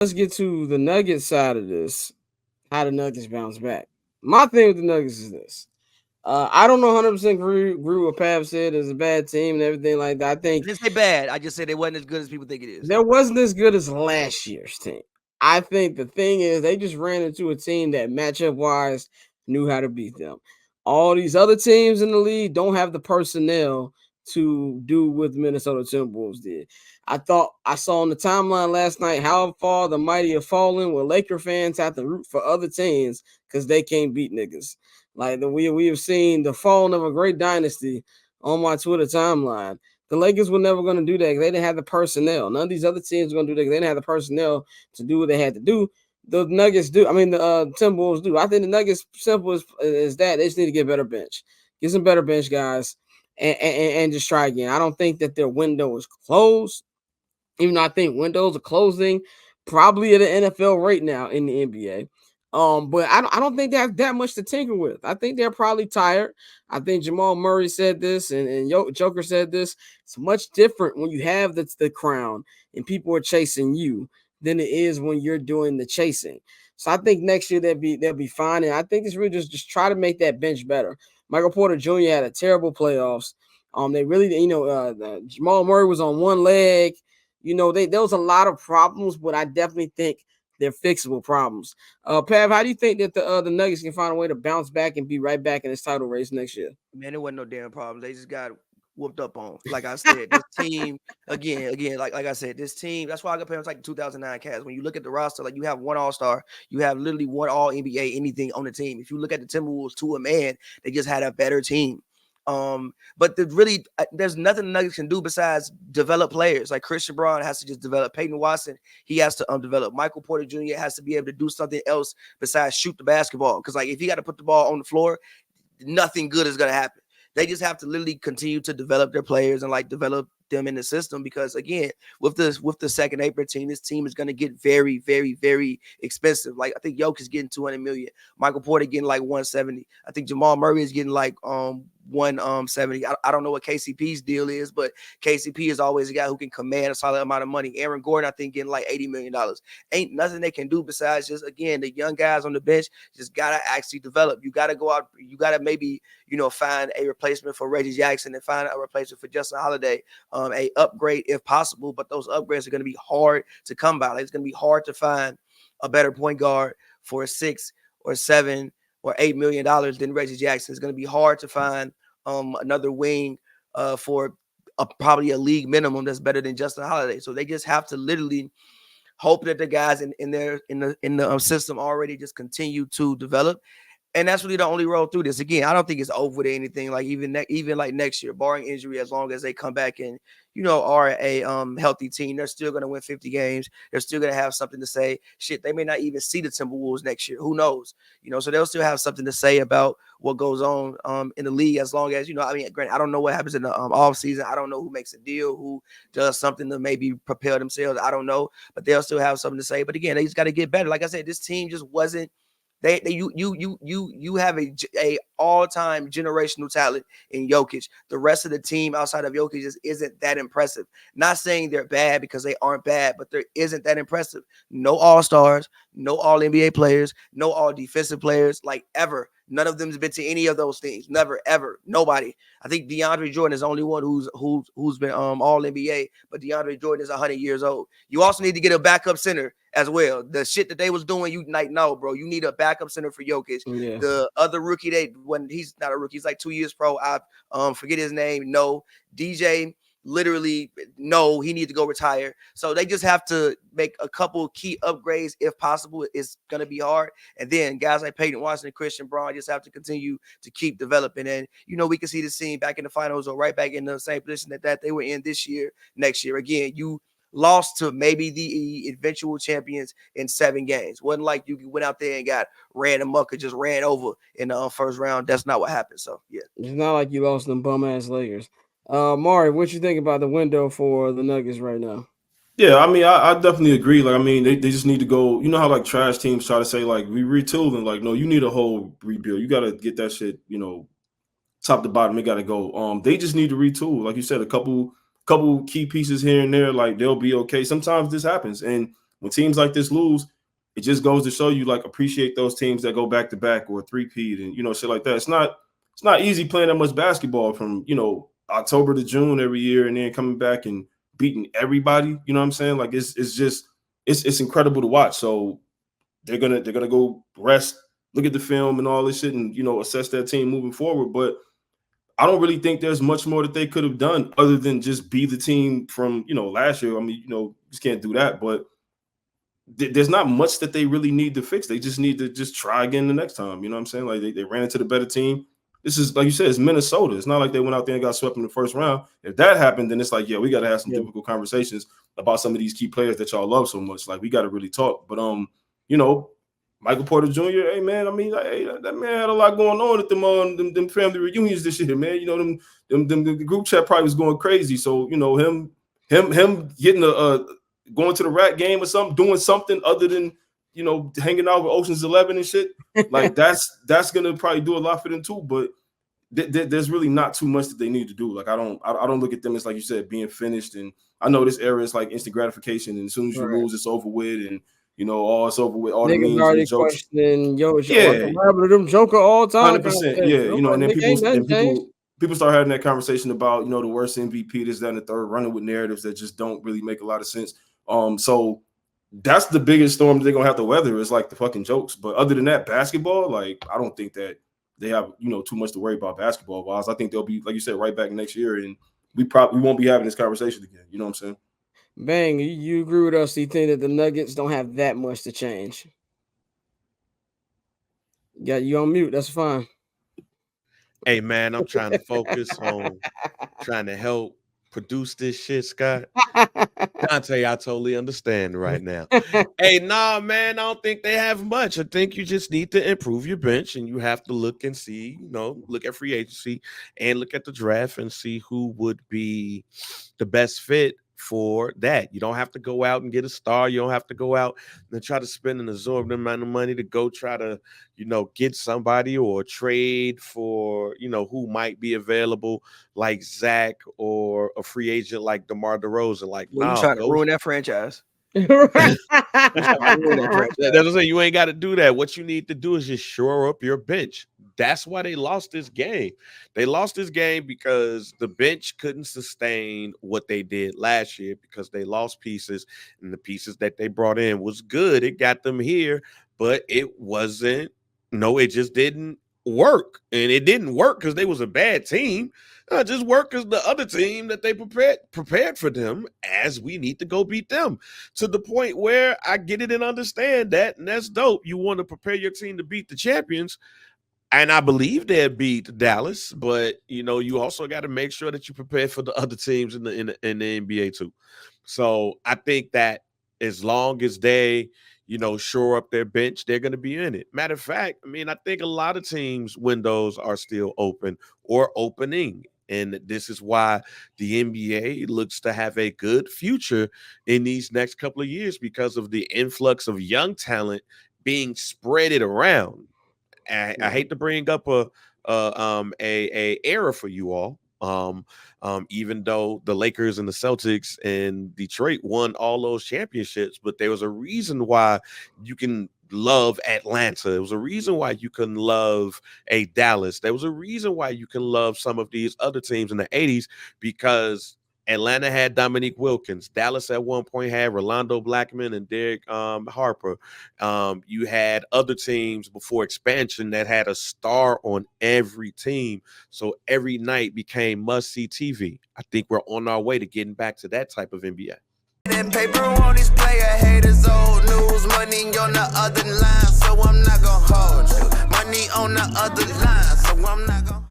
let's get to the Nuggets side of this. How the Nuggets bounce back. My thing with the Nuggets is this. I don't know 100% agree with Pav said it's a bad team and everything like that. I I think didn't say bad. I just said they wasn't as good as people think it is. there wasn't as good as last year's team. I think the thing is they just ran into a team that matchup wise knew how to beat them. All these other teams in the league don't have the personnel to do what Minnesota Timberwolves did. I thought I saw on the timeline last night how far the mighty have fallen where Laker fans have to root for other teams because they can't beat niggas. Like we have seen the falling of a great dynasty on my Twitter timeline. The Lakers were never going to do that because they didn't have the personnel. None of these other teams were going to do that because they didn't have the personnel to do what they had to do. The Nuggets do. I mean, the Timberwolves do. I think the Nuggets, simple as that, they just need to get a better bench. Get some better bench guys and just try again. I don't think that their window is closed, even though I think windows are closing probably at the NFL right now in the NBA. But I don't think they have that much to tinker with. I think they're probably tired. I think Jamal Murray said this and Joker said this. It's much different when you have the crown and people are chasing you than it is when you're doing the chasing. So I think next year they'll be fine. And I think it's really just try to make that bench better. Michael Porter Jr. had a terrible playoffs. They really, Jamal Murray was on one leg. There was a lot of problems, but I definitely think they're fixable problems. Pav, how do you think that the Nuggets can find a way to bounce back and be right back in this title race next year? Man, it wasn't no damn problem. They just got whooped up on. Like I said, this team again, like I said, this team. That's why I compare it to like the 2009 Cavs. When you look at the roster, like you have one All Star, you have literally one All NBA anything on the team. If you look at the Timberwolves to a man, they just had a better team. But there's nothing the Nuggets can do besides develop players. Like Christian Braun has to just develop. Peyton Watson, he has to develop. Michael Porter Jr. has to be able to do something else besides shoot the basketball. Because like if he got to put the ball on the floor, nothing good is going to happen. They just have to literally continue to develop their players and like develop them in the system because again, with the second April team, this team is going to get very, very, very expensive. Like I think Jokic is getting 200 million, Michael Porter getting like 170. I think Jamal Murray is getting like 170. I don't know what KCP's deal is, but KCP is always a guy who can command a solid amount of money. Aaron Gordon, I think, getting like $80 million. Ain't nothing they can do besides just again the young guys on the bench just gotta actually develop. You gotta go out, you gotta maybe find a replacement for Reggie Jackson and find a replacement for Justin Holiday, a upgrade if possible. But those upgrades are going to be hard to come by. Like, it's going to be hard to find a better point guard for $6 or $7 or $8 million than Reggie Jackson. It's going to be hard to find another wing for probably a league minimum that's better than Justin Holiday. So they just have to literally hope that the guys in the system already just continue to develop. And that's really the only road through this. Again, I don't think it's over with anything. Like even like next year, barring injury, as long as they come back and are a healthy team, they're still going to win 50 games. They're still going to have something to say. Shit, they may not even see the Timberwolves next year. Who knows? So they'll still have something to say about what goes on in the league. As long as I mean, granted, I don't know what happens in the off season. I don't know who makes a deal, who does something to maybe prepare themselves. I don't know, but they'll still have something to say. But again, they just got to get better. Like I said, this team just wasn't. You have a all-time generational talent in Jokic. The rest of the team outside of Jokic just isn't that impressive. Not saying they're bad because they aren't bad, but there isn't that impressive. No all-stars, no all-NBA players, no all-defensive players, like ever. None of them has been to any of those things. Never, ever. Nobody. I think DeAndre Jordan is the only one who's been all NBA, but DeAndre Jordan is 100 years old. You also need to get a backup center as well. The shit that they was doing, you like, no, bro. You need a backup center for Jokic. Yeah. The other rookie, when he's not a rookie, he's like 2 years pro. I forget his name. No, DJ. Literally, no, he needs to go retire. So they just have to make a couple key upgrades if possible. It's going to be hard. And then guys like Peyton Watson and Christian Braun just have to continue to keep developing. And, we can see the team back in the finals or right back in the same position that they were in this year, next year. Again, you lost to maybe the eventual champions in 7 games. Wasn't like you went out there and got ran amok or just ran over in the first round. That's not what happened. So, yeah. It's not like you lost them bum ass Lakers. Mari, what you think about the window for the Nuggets right now? Yeah, I mean, I definitely agree. Like, I mean, they just need to go. You know how like trash teams try to say like we retooling. Like, no, you need a whole rebuild. You got to get that shit. Top to bottom, it got to go. They just need to retool. Like you said, a couple key pieces here and there. Like they'll be okay. Sometimes this happens, and when teams like this lose, it just goes to show you, like, appreciate those teams that go back to back or three-peat and, you know, shit like that. It's not easy playing that much basketball from, you know, October to June every year and then coming back and beating everybody. You know what I'm saying? Like, it's incredible to watch. So they're gonna go rest, look at the film and all this shit, and, you know, assess their team moving forward. But I don't really think there's much more that they could have done other than just be the team from, you know, last year. I mean, you know, just can't do that. But there's not much that they really need to fix. They just need to just try again the next time. You know what I'm saying? Like, they ran into the better team. This is, like you said, it's Minnesota. It's not like they went out there and got swept in the first round. If that happened, then it's like, yeah, we got to have some difficult conversations about some of these key players that y'all love so much. Like, we got to really talk. But, you know, Michael Porter Jr., hey, man, I mean, hey, that man had a lot going on at them family reunions this year, man. You know, the group chat probably was going crazy. So, you know, him getting going to the rat game or something, doing something other than, you know, hanging out with Ocean's 11 and shit, like that's gonna probably do a lot for them too. But there's really not too much that they need to do. Like, I don't look at them as, like you said, being finished. And I know this era is like instant gratification, and as soon as you lose, it's over with, and, you know, it's over with. All the memes and jokes. Them Joker all time. 100%. Yeah, you know, and then people start having that conversation about, you know, the worst MVP, this, that, and the third, running with narratives that just don't really make a lot of sense. So that's the biggest storm they're gonna have to weather, is like the fucking jokes. But other than that, basketball, like, I don't think that they have, you know, too much to worry about basketball wise. I think they'll be, like you said, right back next year, and we won't be having this conversation again. You know what I'm saying? Bang, you agree with us? You think that the Nuggets don't have that much to change? Yeah, you on mute. That's fine. Hey, man, I'm trying to focus on trying to help produce this shit, Scott. Dante, I totally understand right now. Hey, nah, man, I don't think they have much. I think you just need to improve your bench, and you have to look and see, you know, look at free agency and look at the draft and see who would be the best fit for that. You don't have to go out and get a star. You don't have to go out and try to spend an absorbent amount of money to go try to, you know, get somebody or trade for, you know, who might be available, like Zach, or a free agent like DeMar DeRozan. Like, well, you trying to ruin that franchise. That's what I'm saying. You ain't got to do that. What you need to do is just shore up your bench. That's why they lost this game. They lost this game because the bench couldn't sustain what they did last year, because they lost pieces, and the pieces that they brought in was good. It got them here, but it wasn't. No, it just didn't work. And it didn't work because they was a bad team. It just worked because the other team that they prepared for them, as we need to go beat them, to the point where I get it and understand that, and that's dope. You want to prepare your team to beat the champions, and I believe they'd beat Dallas, but, you know, you also got to make sure that you prepare for the other teams in the NBA too. So I think that as long as they, you know, shore up their bench, they're going to be in it. Matter of fact, I mean, I think a lot of teams' windows are still open or opening. And this is why the NBA looks to have a good future in these next couple of years, because of the influx of young talent being spreaded around. I hate to bring up a era for you all. Even though the Lakers and the Celtics and Detroit won all those championships, but there was a reason why you can love Atlanta. There was a reason why you can love a Dallas. There was a reason why you can love some of these other teams in the 80s, because Atlanta had Dominique Wilkins. Dallas at one point had Rolando Blackman and Derek Harper. You had other teams before expansion that had a star on every team. So every night became must-see TV. I think we're on our way to getting back to that type of NBA. That paper on this player, haters, old news, money on the other line, so I'm not gonna hold you. Money on the other line, so I'm not gonna